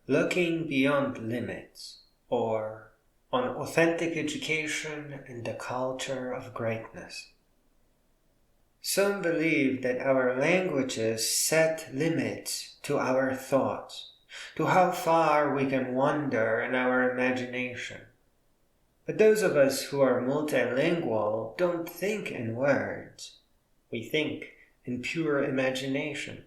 Looking Beyond Limits, or on Authentic Education and the Culture of Greatness. Some believe that our languages set limits to our thoughts, to how far we can wander in our imagination. But those of us who are multilingual don't think in words. We think in pure imagination.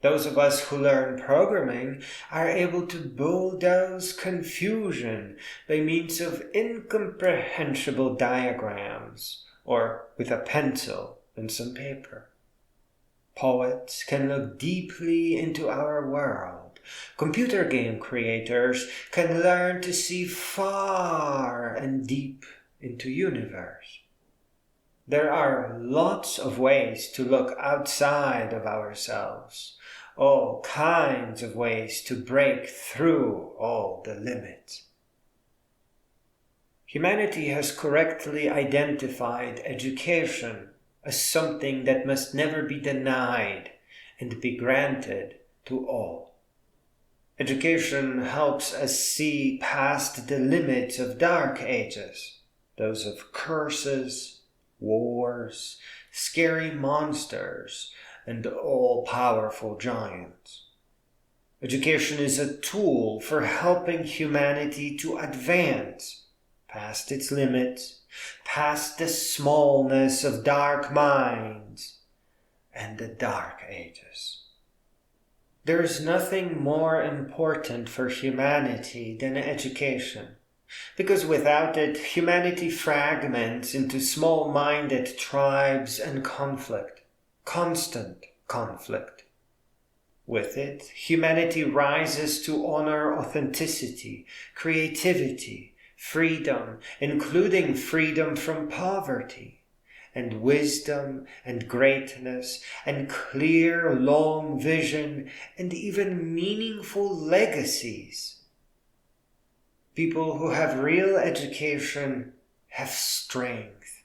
Those of us who learn programming are able to bulldoze confusion by means of incomprehensible diagrams or with a pencil and some paper. Poets can look deeply into our world. Computer game creators can learn to see far and deep into universe. There are lots of ways to look outside of ourselves, all kinds of ways to break through all the limits. Humanity has correctly identified education as something that must never be denied and be granted to all. Education helps us see past the limits of dark ages, those of curses, wars, scary monsters, and all-powerful giants. Education is a tool for helping humanity to advance past its limits, past the smallness of dark minds and the dark ages. There is nothing more important for humanity than education. Because without it, humanity fragments into small-minded tribes and conflict, constant conflict. With it, humanity rises to honor authenticity, creativity, freedom, including freedom from poverty, and wisdom and greatness, and clear, long vision, and even meaningful legacies. People who have real education have strength.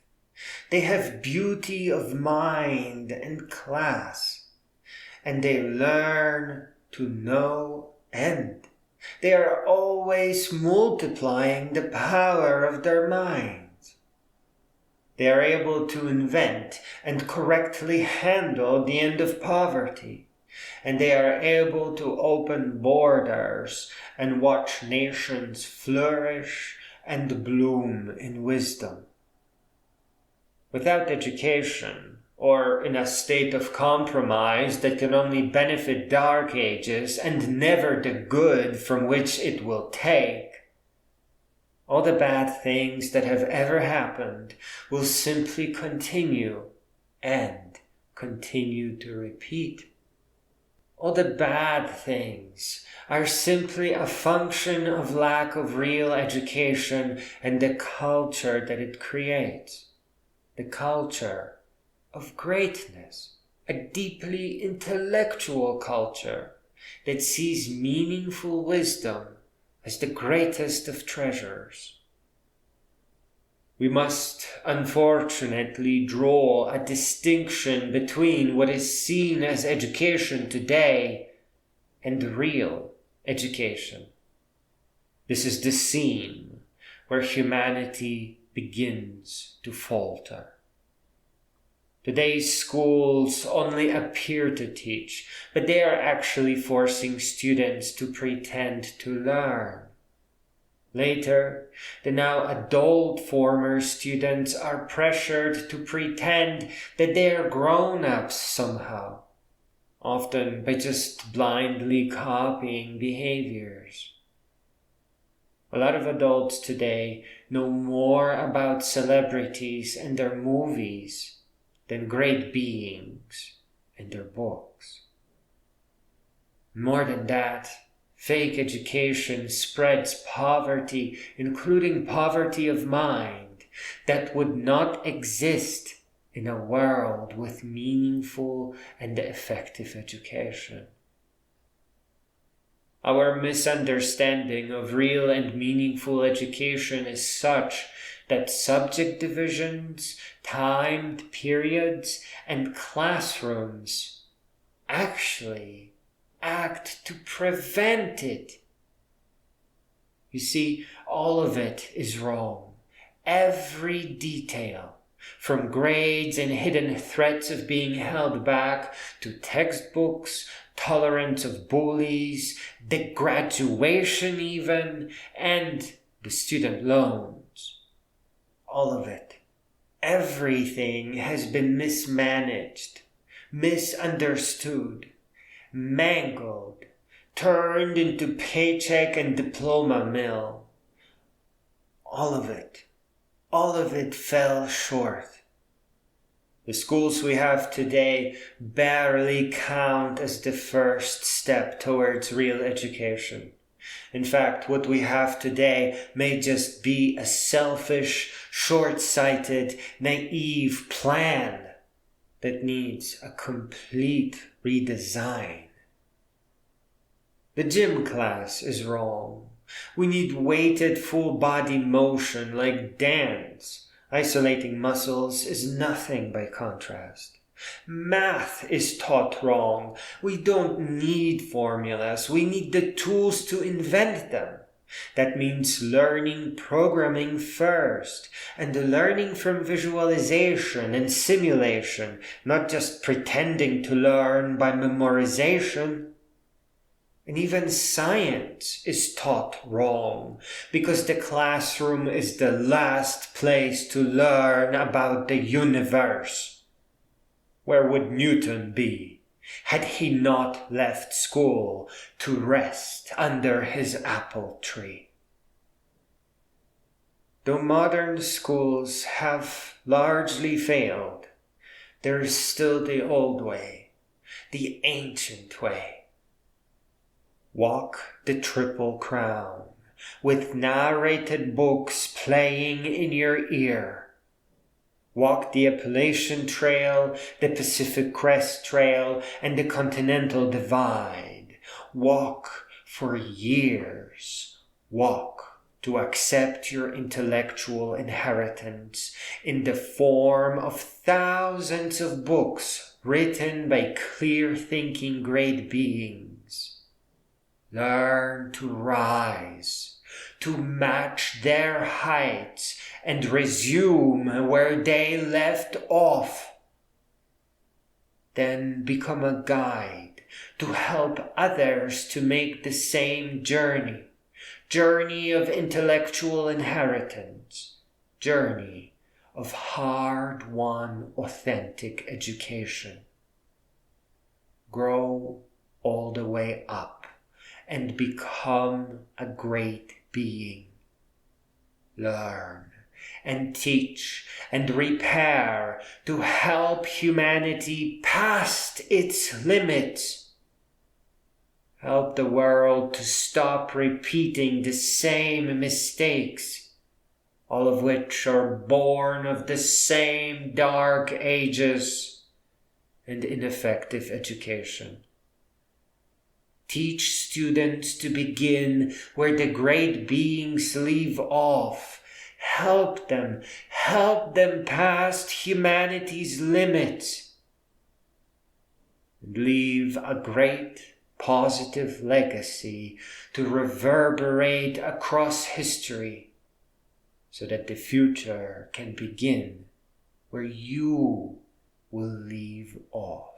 They have beauty of mind and class. And they learn to know end. They are always multiplying the power of their minds. They are able to invent and correctly handle the end of poverty. And they are able to open borders and watch nations flourish and bloom in wisdom. Without education, or in a state of compromise that can only benefit dark ages and never the good from which it will take, all the bad things that have ever happened will simply continue and continue to repeat. All the bad things are simply a function of lack of real education and the culture that it creates. The culture of greatness, a deeply intellectual culture that sees meaningful wisdom as the greatest of treasures. We must unfortunately draw a distinction between what is seen as education today and real education. This is the seam where humanity begins to falter. Today's schools only appear to teach, but they are actually forcing students to pretend to learn. Later, the now adult former students are pressured to pretend that they are grown-ups somehow, often by just blindly copying behaviors. A lot of adults today know more about celebrities and their movies than great beings and their books. More than that, fake education spreads poverty, including poverty of mind, that would not exist in a world with meaningful and effective education. Our misunderstanding of real and meaningful education is such that subject divisions, timed periods, and classrooms actually act to prevent it. You see, all of it is wrong. Every detail, from grades and hidden threats of being held back to textbooks, tolerance of bullies, the graduation even, and the student loans. All of it. Everything has been mismanaged, misunderstood, mangled, turned into paycheck and diploma mill. All of it fell short. The schools we have today barely count as the first step towards real education. In fact, what we have today may just be a selfish, short-sighted, naive plan that needs a complete redesign. The gym class is wrong. We need weighted full-body motion like dance. Isolating muscles is nothing by contrast. Math is taught wrong. We don't need formulas. We need the tools to invent them. That means learning programming first, and learning from visualization and simulation, not just pretending to learn by memorization. And even science is taught wrong, because the classroom is the last place to learn about the universe. Where would Newton be had he not left school to rest under his apple tree? Though modern schools have largely failed, there is still the old way, the ancient way. Walk the Triple Crown, with narrated books playing in your ear. Walk the Appalachian Trail, the Pacific Crest Trail, and the Continental Divide. Walk for years. Walk to accept your intellectual inheritance in the form of thousands of books written by clear-thinking great beings. Learn to rise, to match their heights and resume where they left off. Then become a guide to help others to make the same journey of intellectual inheritance, journey of hard-won authentic education. Grow all the way up and become a great being. Learn and teach and repair to help humanity past its limits. Help the world to stop repeating the same mistakes, all of which are born of the same dark ages and ineffective education. Teach students to begin where the great beings leave off. Help them past humanity's limits. And leave a great positive legacy to reverberate across history, so that the future can begin where you will leave off.